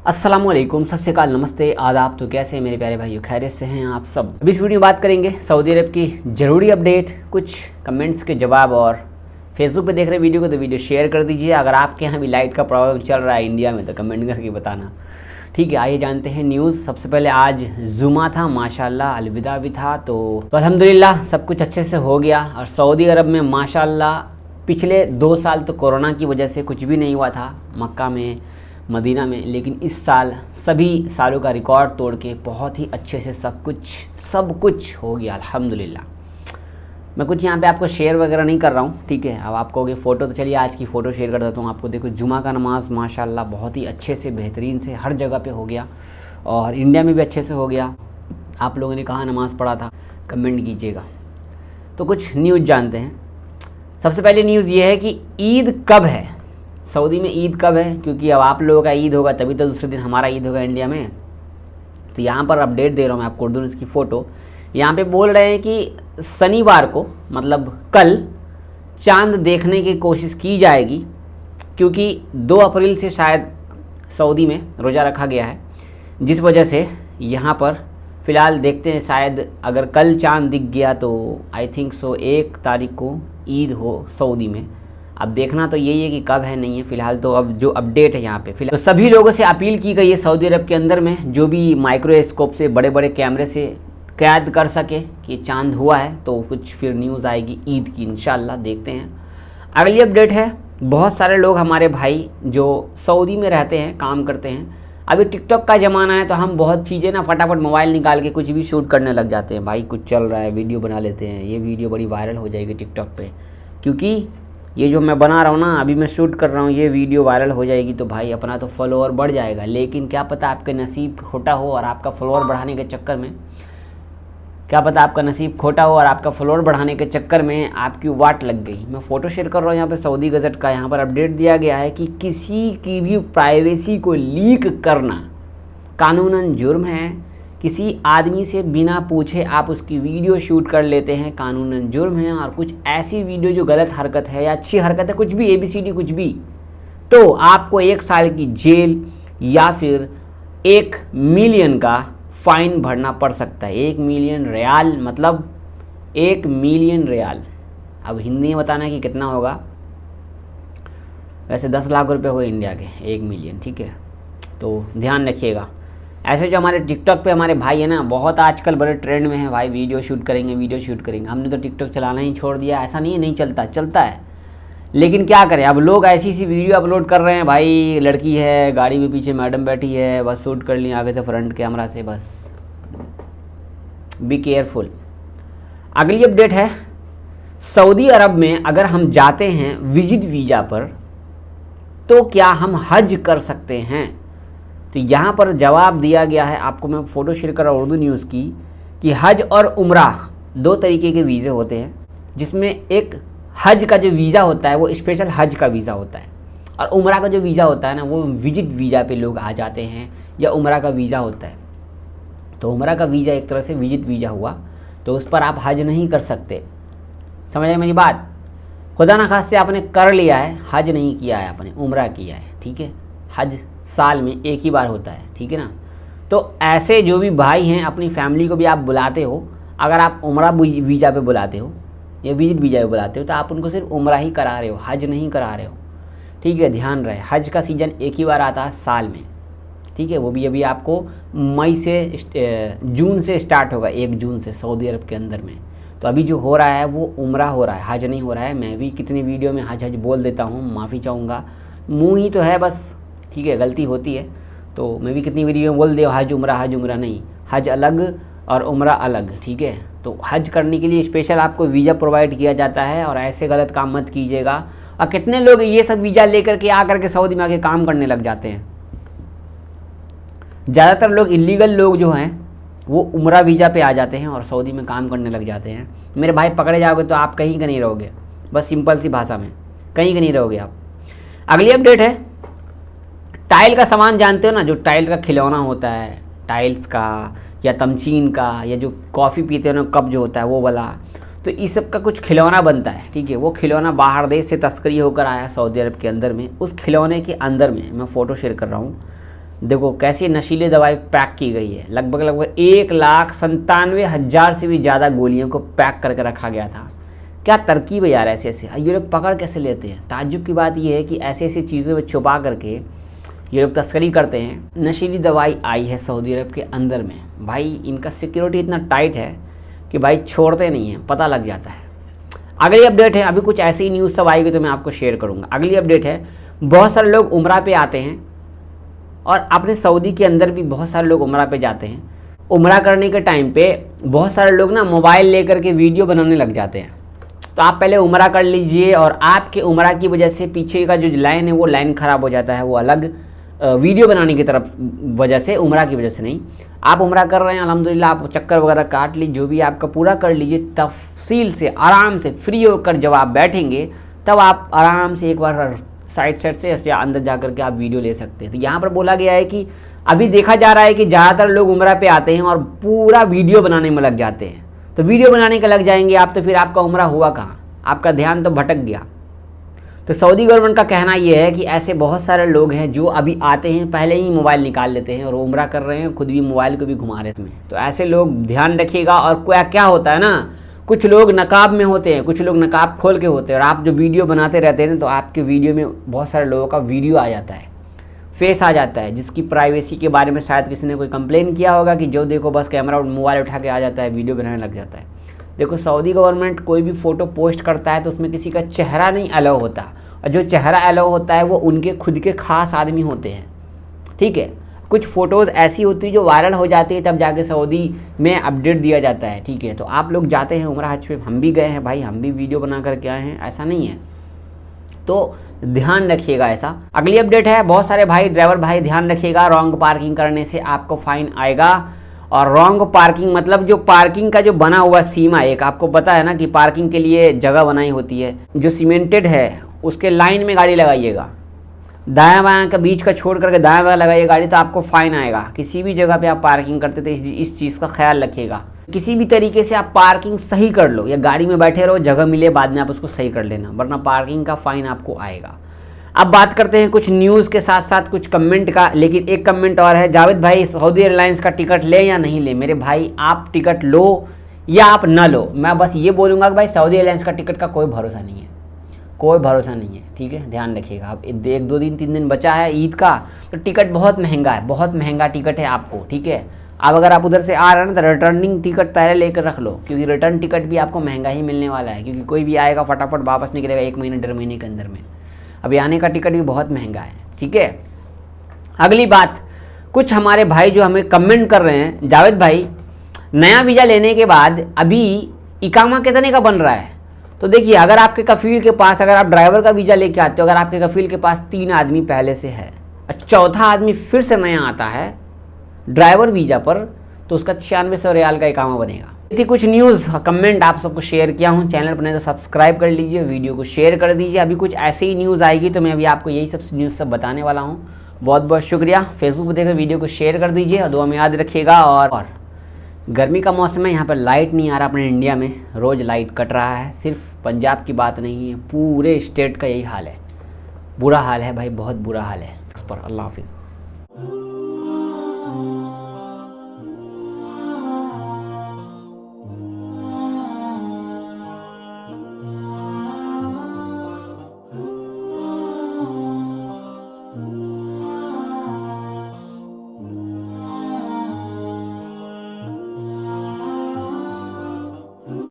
अस्सलामुअलैकुम, सत श्री अकाल, नमस्ते, आदाब। तो कैसे हैं मेरे प्यारे भाइयों, खैरियत से हैं आप सब। अभी इस वीडियो में बात करेंगे सऊदी अरब की ज़रूरी अपडेट, कुछ कमेंट्स के जवाब। और फेसबुक पे देख रहे वीडियो को तो वीडियो शेयर कर दीजिए। अगर आपके यहाँ भी लाइट का प्रॉब्लम चल रहा है इंडिया में तो कमेंट करके बताना। ठीक है, आइए जानते हैं न्यूज़। सबसे पहले आज जुमा था, माशाल्लाह, अलविदा भी था। तो अल्हम्दुलिल्लाह सब कुछ अच्छे से हो गया। और सऊदी अरब में माशाल्लाह पिछले 2 साल तो कोरोना की वजह से कुछ भी नहीं हुआ था मक्का में, मदीना में, लेकिन इस साल सभी सालों का रिकॉर्ड तोड़ के बहुत ही अच्छे से सब कुछ हो गया अल्हम्दुलिल्लाह। मैं कुछ यहाँ पे आपको शेयर वगैरह नहीं कर रहा हूँ, ठीक है। अब आप कहोगे फ़ोटो, तो चलिए आज की फ़ोटो शेयर कर देता हूँ आपको। देखो, जुमा का नमाज माशाल्लाह बहुत ही अच्छे से, बेहतरीन से हर जगह पे हो गया और इंडिया में भी अच्छे से हो गया। आप लोगों ने कहाँ नमाज़ पढ़ा था कमेंट कीजिएगा। तो कुछ न्यूज़ जानते हैं। सबसे पहले न्यूज़ ये है कि ईद कब है, सऊदी में ईद कब है, क्योंकि अब आप लोगों का ईद होगा तभी तो दूसरे दिन हमारा ईद होगा इंडिया में। तो यहाँ पर अपडेट दे रहा हूँ मैं आपको, उर्दू में इसकी फ़ोटो। यहाँ पे बोल रहे हैं कि शनिवार को, मतलब कल, चांद देखने की कोशिश की जाएगी, क्योंकि 2 अप्रैल से शायद सऊदी में रोज़ा रखा गया है, जिस वजह से यहाँ पर फ़िलहाल देखते हैं। शायद अगर कल चांद दिख गया तो आई थिंक सो 1 तारीख को ईद हो सऊदी में। अब देखना तो यही है कि कब है, नहीं है। फ़िलहाल तो अब जो अपडेट है यहाँ पे फिलहाल, तो सभी लोगों से अपील की गई है सऊदी अरब के अंदर में, जो भी माइक्रोस्कोप से, बड़े बड़े कैमरे से कैद कर सके कि चांद हुआ है, तो कुछ फिर न्यूज़ आएगी ईद की, इंशाल्लाह देखते हैं। अगली अपडेट है, बहुत सारे लोग हमारे भाई जो सऊदी में रहते हैं, काम करते हैं, अभी टिकटॉक का ज़माना है, तो हम बहुत चीज़ें ना फटाफट मोबाइल निकाल के कुछ भी शूट करने लग जाते हैं। भाई कुछ चल रहा है, वीडियो बना लेते हैं, ये वीडियो बड़ी वायरल हो जाएगी टिकटॉक पे, क्योंकि ये जो मैं बना रहा हूँ ना, अभी मैं शूट कर रहा हूँ, ये वीडियो वायरल हो जाएगी तो भाई अपना तो फॉलोअर बढ़ जाएगा। लेकिन क्या पता आपके नसीब खोटा हो और आपका फॉलोअर बढ़ाने के चक्कर में, क्या पता आपका नसीब खोटा हो और आपका फॉलोअर बढ़ाने के चक्कर में आपकी वाट लग गई। मैं फ़ोटो शेयर कर रहा हूँ यहाँ पे सऊदी गज़ट का। यहाँ पर अपडेट दिया गया है कि किसी की भी प्राइवेसी को लीक करना कानूनन जुर्म है। किसी आदमी से बिना पूछे आप उसकी वीडियो शूट कर लेते हैं, कानूनन जुर्म है। और कुछ ऐसी वीडियो जो गलत हरकत है या अच्छी हरकत है, कुछ भी ABCD कुछ भी, तो आपको 1 साल की जेल या फिर 1 मिलियन का फ़ाइन भरना पड़ सकता है। 1 मिलियन रियाल, मतलब 1 मिलियन रियाल। अब हिंदी में बताना कि कितना होगा, वैसे 10 लाख रुपए हुए इंडिया के 1 मिलियन, ठीक है। तो ध्यान रखिएगा। ऐसे जो हमारे टिकटॉक पे हमारे भाई है ना, बहुत आजकल बड़े ट्रेंड में है भाई, वीडियो शूट करेंगे। हमने तो टिकटॉक चलाना ही छोड़ दिया। ऐसा नहीं है नहीं चलता है, लेकिन क्या करें, अब लोग ऐसी सी वीडियो अपलोड कर रहे हैं भाई। लड़की है, गाड़ी में पीछे मैडम बैठी है, बस शूट कर ली आगे से फ्रंट कैमरा से, बस बी केयरफुल। अगली अपडेट है, सऊदी अरब में अगर हम जाते हैं विजिट वीज़ा पर तो क्या हम हज कर सकते हैं। तो यहाँ पर जवाब दिया गया है, आपको मैं फ़ोटो शेयर कर रहा हूँ उर्दू न्यूज़ की, कि हज और उम्रा 2 तरीके के वीज़े होते हैं, जिसमें एक हज का जो वीज़ा होता है वो स्पेशल हज का वीज़ा होता है, और उम्रा का जो वीज़ा होता है ना, वो विजिट वीज़ा पे लोग आ जाते हैं, या उम्रा का वीज़ा होता है। तो उम्रा का वीज़ा एक तरह से विजिट वीज़ा हुआ, तो उस पर आप हज नहीं कर सकते। समझ आए मेरी बात। खुदा न खास्ते आपने कर लिया है, हज नहीं किया है आपने, उम्रा किया है, ठीक है। हज साल में 1 ही बार होता है, ठीक है ना। तो ऐसे जो भी भाई हैं, अपनी फैमिली को भी आप बुलाते हो, अगर आप उम्रा वीज़ा पे बुलाते हो या विजिट वीज़ा पे बुलाते हो, तो आप उनको सिर्फ उम्रा ही करा रहे हो, हज नहीं करा रहे हो, ठीक है। ध्यान रहे, हज का सीज़न 1 ही बार आता है साल में, ठीक है। वो भी अभी आपको जून से स्टार्ट होगा, 1 जून से सऊदी अरब के अंदर में। तो अभी जो हो रहा है वो उम्रा हो रहा है, हज नहीं हो रहा है। मैं भी कितनी वीडियो में हज बोल देता हूँ, माफ़ी चाहूँगा, मुँह ही तो है बस, ठीक है, गलती होती है। तो मैं भी कितनी वीडियो में बोल दिया हज उम्रा नहीं, हज अलग और उम्रा अलग, ठीक है। तो हज करने के लिए स्पेशल आपको वीज़ा प्रोवाइड किया जाता है, और ऐसे गलत काम मत कीजिएगा। और कितने लोग ये सब वीज़ा लेकर के आकर के सऊदी में आके काम करने लग जाते हैं। ज़्यादातर लोग इलीगल लोग जो हैं वो उम्रा वीज़ा पे आ जाते हैं और सऊदी में काम करने लग जाते हैं। मेरे भाई पकड़े जाओगे तो आप कहीं का नहीं रहोगे, बस सिंपल सी भाषा में कहीं का नहीं रहोगे आप। अगली अपडेट है, टाइल का सामान जानते हो ना, जो टाइल का खिलौना होता है, टाइल्स का या तमचीन का, या जो कॉफ़ी पीते हो ना कप जो होता है वो वाला, तो इस सब का कुछ खिलौना बनता है, ठीक है। वो खिलौना बाहर देश से तस्करी होकर आया सऊदी अरब के अंदर में। उस खिलौने के अंदर में मैं फ़ोटो शेयर कर रहा हूँ, देखो कैसी नशीली दवाई पैक की गई है, लगभग 1,97,000 से भी ज़्यादा गोलियों को पैक करके रखा गया था। क्या तरकीब है यार, ऐसे ऐसे ये लोग पकड़ कैसे लेते हैं। ताज्जुब की बात ये है कि ऐसी ऐसी चीज़ों में छुपा करके ये लोग तस्करी करते हैं। नशीली दवाई आई है सऊदी अरब के अंदर में, भाई इनका सिक्योरिटी इतना टाइट है कि भाई छोड़ते नहीं हैं, पता लग जाता है। अगली अपडेट है, अभी कुछ ऐसी ही न्यूज़ सब आएगी तो मैं आपको शेयर करूँगा। अगली अपडेट है, बहुत सारे लोग उम्रा पे आते हैं और अपने सऊदी के अंदर भी बहुत सारे लोग उम्रा पे जाते हैं। उम्रा करने के टाइम पे बहुत सारे लोग ना मोबाइल लेकर के वीडियो बनाने लग जाते हैं। तो आप पहले उम्रा कर लीजिए और आपके उम्रा की वजह से पीछे का जो लाइन है वो लाइन ख़राब हो जाता है, वो अलग वीडियो बनाने की तरफ वजह से, उम्रा की वजह से नहीं। आप उम्रा कर रहे हैं अल्हम्दुलिल्लाह, आप चक्कर वगैरह काट लीजिए, जो भी आपका पूरा कर लीजिए तफसील से, आराम से फ्री होकर जब आप बैठेंगे तब आप आराम से एक बार साइड से ऐसे अंदर जा कर के आप वीडियो ले सकते हैं। तो यहाँ पर बोला गया है कि अभी देखा जा रहा है कि ज़्यादातर लोग उम्रा पे आते हैं और पूरा वीडियो बनाने में लग जाते हैं। तो वीडियो बनाने के लग जाएंगे आप, तो फिर आपका उम्रा हुआ कहाँ, आपका ध्यान तो भटक गया। तो सऊदी गवर्नमेंट का कहना यह है कि ऐसे बहुत सारे लोग हैं जो अभी आते हैं, पहले ही मोबाइल निकाल लेते हैं और उम्रा कर रहे हैं, खुद भी मोबाइल को भी घुमा रहे हैं। तो ऐसे लोग ध्यान रखिएगा। और क्या होता है ना, कुछ लोग नकाब में होते हैं, कुछ लोग नकाब खोल के होते हैं, और आप जो वीडियो बनाते रहते हैं तो आपके वीडियो में बहुत सारे लोगों का वीडियो आ जाता है, फेस आ जाता है, जिसकी प्राइवेसी के बारे में शायद किसी ने कोई कंप्लेन किया होगा कि जो देखो बस कैमरा मोबाइल उठा के आ जाता है, वीडियो बनाने लग जाता है। देखो सऊदी गवर्नमेंट कोई भी फ़ोटो पोस्ट करता है तो उसमें किसी का चेहरा नहीं अलाउ होता, और जो चेहरा अलाउ होता है वो उनके खुद के खास आदमी होते हैं, ठीक है। कुछ फ़ोटोज़ ऐसी होती है जो वायरल हो जाती है, तब जाके सऊदी में अपडेट दिया जाता है, ठीक है। तो आप लोग जाते हैं उम्रा हज पे, हम भी गए हैं भाई, हम भी वीडियो बना करके आए हैं, ऐसा नहीं है, तो ध्यान रखिएगा ऐसा। अगली अपडेट है, बहुत सारे भाई ड्राइवर भाई ध्यान रखिएगा, रॉन्ग पार्किंग करने से आपको फ़ाइन आएगा। और रॉन्ग पार्किंग मतलब जो पार्किंग का जो बना हुआ सीमा, एक आपको पता है ना कि पार्किंग के लिए जगह बनाई होती है जो सीमेंटेड है, उसके लाइन में गाड़ी लगाइएगा, दायां बायां का बीच का छोड़ करके दायां बायां लगाइए गाड़ी, तो आपको फ़ाइन आएगा। किसी भी जगह पे आप पार्किंग करते थे इस चीज़ का ख्याल रखिएगा। किसी भी तरीके से आप पार्किंग सही कर लो, या गाड़ी में बैठे रहो, जगह मिले बाद में आप उसको सही कर लेना, वरना पार्किंग का फ़ाइन आपको आएगा। अब बात करते हैं कुछ न्यूज़ के साथ साथ कुछ कमेंट का, लेकिन एक कमेंट और है, जावेद भाई सऊदी एयरलाइंस का टिकट ले या नहीं ले। मेरे भाई आप टिकट लो या आप ना लो, मैं बस ये बोलूँगा कि भाई सऊदी एयरलाइंस का टिकट का कोई भरोसा नहीं है, कोई भरोसा नहीं है, ठीक है, ध्यान रखिएगा। अब 1-2 दिन 3 दिन बचा है ईद का, तो टिकट बहुत महंगा है, बहुत महंगा टिकट है आपको, ठीक है। अब अगर आप उधर से आ रहे हैं ना तो रिटर्निंग टिकट पहले लेकर रख लो, क्योंकि रिटर्न टिकट भी आपको महंगा ही मिलने वाला है, क्योंकि कोई भी आएगा फटाफट वापस निकलेगा 1 महीने 1.5 महीने के अंदर में। अभी आने का टिकट भी बहुत महंगा है, ठीक है। अगली बात, कुछ हमारे भाई जो हमें कमेंट कर रहे हैं, जावेद भाई नया वीज़ा लेने के बाद अभी इकामा कितने का बन रहा है। तो देखिए, अगर आपके कफ़ील के पास, अगर आप ड्राइवर का वीज़ा लेके आते हो, अगर आपके कफ़ील के पास 3 आदमी पहले से है, चौथा आदमी फिर से नया आता है ड्राइवर वीज़ा पर, तो उसका 9600 रियाल का इकामा बनेगा। थी कुछ न्यूज़ कमेंट आप सबको शेयर किया हूँ। चैनल पर नहीं तो सब्सक्राइब कर लीजिए, वीडियो को शेयर कर दीजिए। अभी कुछ ऐसे ही न्यूज़ आएगी तो मैं अभी आपको यही सब न्यूज़ सब बताने वाला हूँ। बहुत बहुत शुक्रिया। फेसबुक पर देखकर वीडियो को शेयर कर दीजिए और दुआ में याद रखिएगा। और गर्मी का मौसम है, यहाँ पर लाइट नहीं आ रहा अपने इंडिया में, रोज़ लाइट कट रहा है। सिर्फ पंजाब की बात नहीं है, पूरे स्टेट का यही हाल है, बुरा हाल है भाई, बहुत बुरा हाल है। उस पर अल्लाह हाफिज़।